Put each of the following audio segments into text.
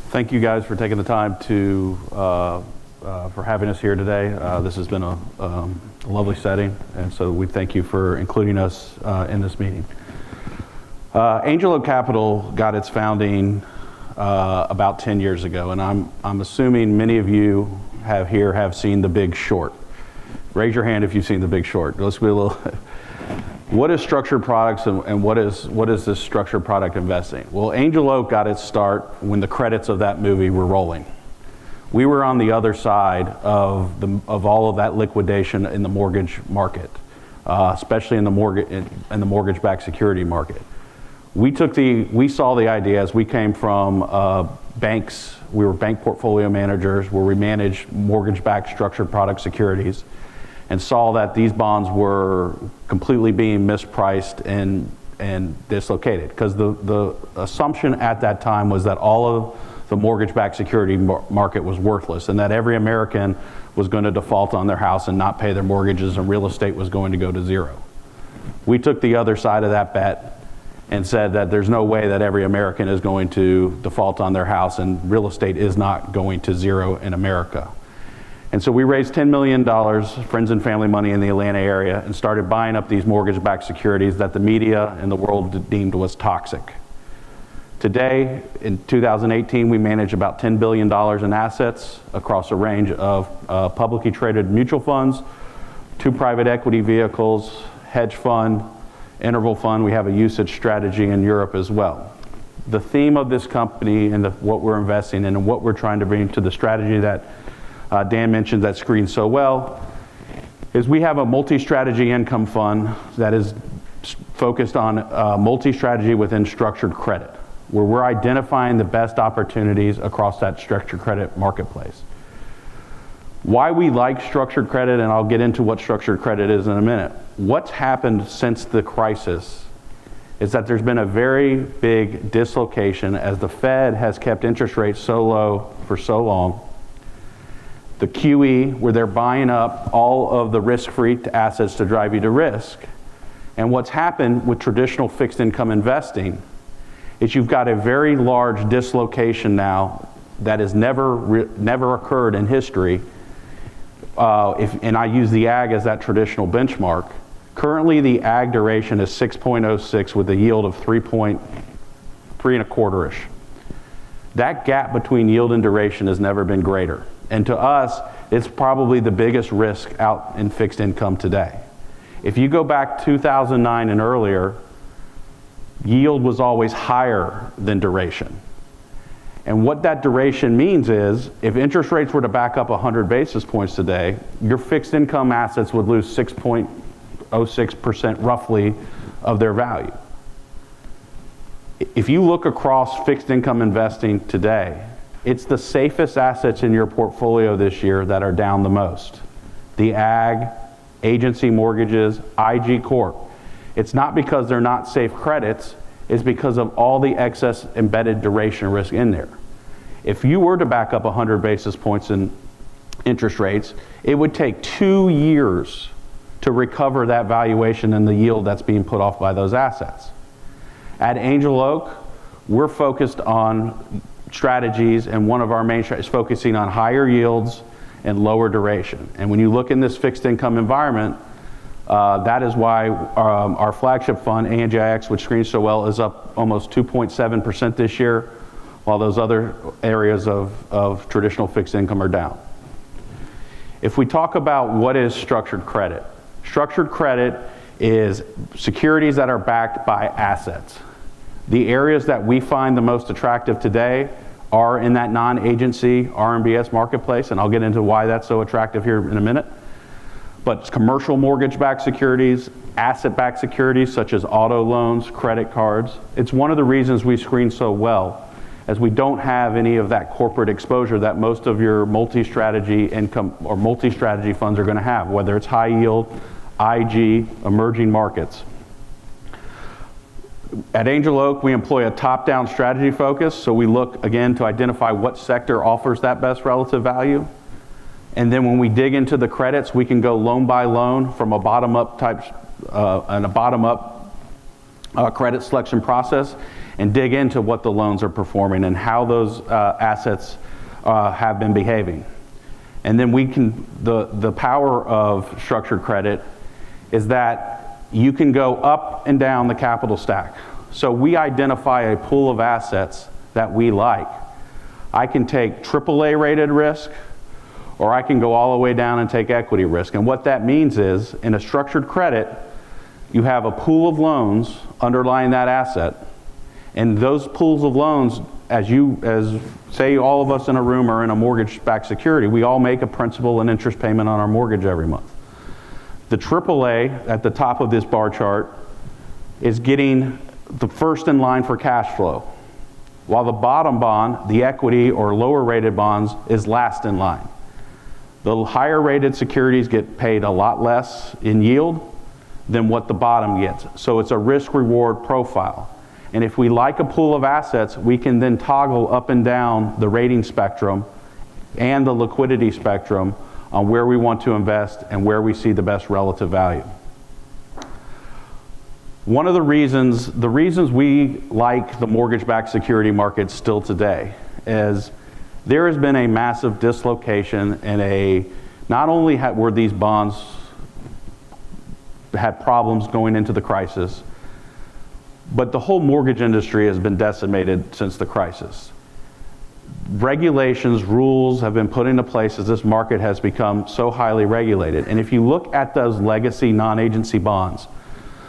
Thank you guys for taking the time to for having us here today. This has been a lovely setting, and so we thank you for including us in this meeting. Angel Oak Capital got its founding about 10 years ago, and I'm assuming many of you have seen The Big Short. Raise your hand if you've seen The Big Short. Let's be a little. What is structured products and what is this structured product investing? Well, Angel Oak got its start when the credits of that movie were rolling. We were on the other side of all of that liquidation in the mortgage market, especially in the mortgage-backed security market. We saw the idea as we came from banks. We were bank portfolio managers where we managed mortgage-backed structured product securities, and saw that these bonds were completely being mispriced and dislocated, because the assumption at that time was that all of the mortgage-backed security market was worthless, and that every American was going to default on their house and not pay their mortgages, and real estate was going to go to zero. We took the other side of that bet and said that there's no way that every American is going to default on their house, and real estate is not going to zero in America. And so we raised $10 million, friends and family money in the Atlanta area, and started buying up these mortgage-backed securities that the media and the world deemed was toxic. Today, in 2018, we manage about $10 billion in assets across a range of publicly traded mutual funds, 2 private equity vehicles, hedge fund, interval fund. We have a usage strategy in Europe as well. The theme of this company and what we're investing in and what we're trying to bring to the strategy that Dan mentioned that screened so well is we have a multi-strategy income fund that is focused on multi-strategy within structured credit, where we're identifying the best opportunities across that structured credit marketplace. Why we like structured credit, and I'll get into what structured credit is in a minute. What's happened since the crisis is that there's been a very big dislocation as the Fed has kept interest rates so low for so long. The QE, where they're buying up all of the risk-free assets to drive you to risk. And what's happened with traditional fixed income investing is you've got a very large dislocation now that has never occurred in history. And I use the ag as that traditional benchmark. Currently, the ag duration is 6.06 with a yield of 3.25-ish. That gap between yield and duration has never been greater. And to us, it's probably the biggest risk out in fixed income today. If you go back 2009 and earlier, yield was always higher than duration. And what that duration means is, if interest rates were to back up 100 basis points today, your fixed income assets would lose 6.06% roughly of their value. If you look across fixed income investing today, it's the safest assets in your portfolio this year that are down the most. The ag, agency mortgages, IG Corp. It's not because they're not safe credits, it's because of all the excess embedded duration risk in there. If you were to back up 100 basis points in interest rates, it would take 2 years to recover that valuation and the yield that's being put off by those assets. At Angel Oak, we're focused on strategies, and one of our main strategies is focusing on higher yields and lower duration. And when you look in this fixed income environment, that is why our flagship fund, ANGIX, which screens so well, is up almost 2.7% this year, while those other areas of traditional fixed income are down. If we talk about what is structured credit is securities that are backed by assets. The areas that we find the most attractive today are in that non-agency RMBS marketplace, and I'll get into why that's so attractive here in a minute. But commercial mortgage-backed securities, asset-backed securities such as auto loans, credit cards. It's one of the reasons we screen so well, as we don't have any of that corporate exposure that most of your multi-strategy income or multi-strategy funds are going to have, whether it's high yield, IG, emerging markets. At Angel Oak, we employ a top-down strategy focus, so we look, again, to identify what sector offers that best relative value. And then when we dig into the credits, we can go loan by loan from a bottom-up credit selection process and dig into what the loans are performing and how those assets have been behaving. And then we can, the power of structured credit is that you can go up and down the capital stack. So we identify a pool of assets that we like. I can take AAA rated risk, or I can go all the way down and take equity risk. And what that means is, in a structured credit, you have a pool of loans underlying that asset, and those pools of loans, as say all of us in a room are in a mortgage-backed security, we all make a principal and interest payment on our mortgage every month. The AAA at the top of this bar chart is getting the first in line for cash flow, while the bottom bond, the equity or lower rated bonds, is last in line. The higher rated securities get paid a lot less in yield than what the bottom gets. So it's a risk reward profile. And if we like a pool of assets, we can then toggle up and down the rating spectrum and the liquidity spectrum on where we want to invest and where we see the best relative value. One of the reasons we like the mortgage-backed security market still today is there has been a massive dislocation and not only were these bonds had problems going into the crisis, but the whole mortgage industry has been decimated since the crisis. Regulations, rules have been put into place as this market has become so highly regulated. And if you look at those legacy non-agency bonds,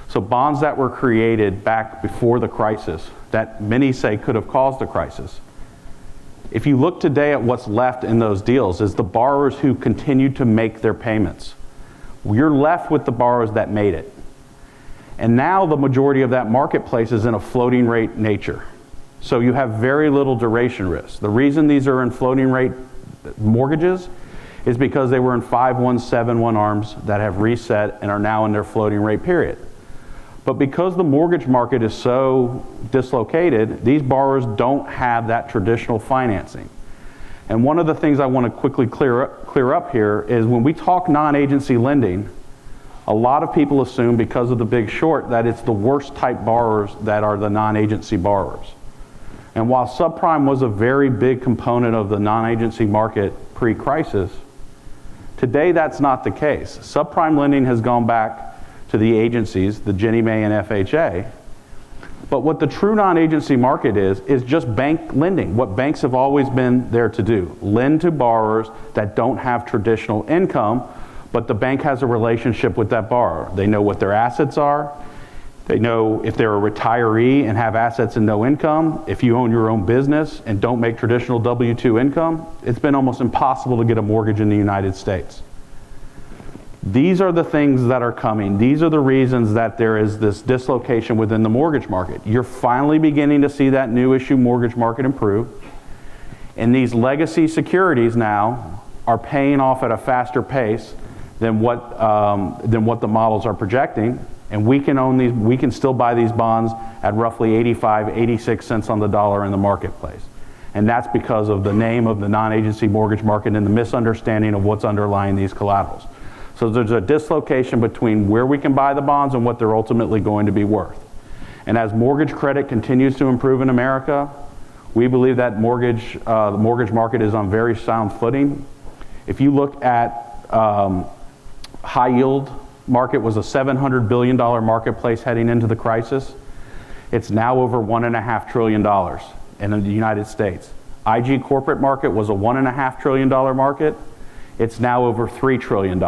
so bonds that were created back before the crisis, that many say could have caused the crisis, if you look today at what's left in those deals is the borrowers who continued to make their payments. You're left with the borrowers that made it. And now the majority of that marketplace is in a floating rate nature. So you have very little duration risk. The reason these are in floating rate mortgages is because they were in 5/1, 7/1 ARMs that have reset and are now in their floating rate period. But because the mortgage market is so dislocated, these borrowers don't have that traditional financing. And one of the things I want to quickly clear up here is when we talk non-agency lending, a lot of people assume because of the Big Short that it's the worst type borrowers that are the non-agency borrowers. And while subprime was a very big component of the non-agency market pre-crisis, today that's not the case. Subprime lending has gone back to the agencies, the Ginnie Mae and FHA. But what the true non-agency market is just bank lending, what banks have always been there to do. Lend to borrowers that don't have traditional income, but the bank has a relationship with that borrower. They know what their assets are. They know if they're a retiree and have assets and no income. If you own your own business and don't make traditional W-2 income, it's been almost impossible to get a mortgage in the United States. These are the things that are coming. These are the reasons that there is this dislocation within the mortgage market. You're finally beginning to see that new issue mortgage market improve. And these legacy securities now are paying off at a faster pace than what the models are projecting. And we can still buy these bonds at roughly 85, 86 cents on the dollar in the marketplace. And that's because of the name of the non-agency mortgage market and the misunderstanding of what's underlying these collaterals. So there's a dislocation between where we can buy the bonds and what they're ultimately going to be worth. And as mortgage credit continues to improve in America, we believe that the mortgage market is on very sound footing. If you look at high yield market was a $700 billion marketplace heading into the crisis. It's now over $1.5 trillion in the United States. IG corporate market was a $1.5 trillion market. It's now over $3 trillion.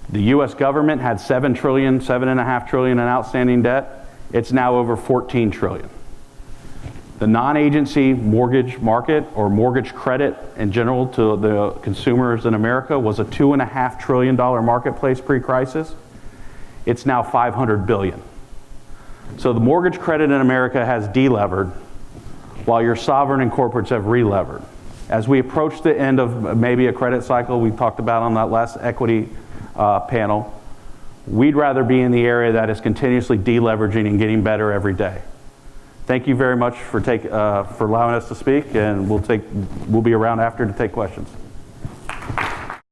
The US government had $7.5 trillion in outstanding debt. It's now over $14 trillion. The non-agency mortgage market or mortgage credit in general to the consumers in America was a $2.5 trillion marketplace pre-crisis. It's now $500 billion. So the mortgage credit in America has delevered while your sovereign and corporates have relevered. As we approach the end of maybe a credit cycle we talked about on that last equity panel, we'd rather be in the area that is continuously deleveraging and getting better every day. Thank you very much for allowing us to speak, and we'll be around after to take questions.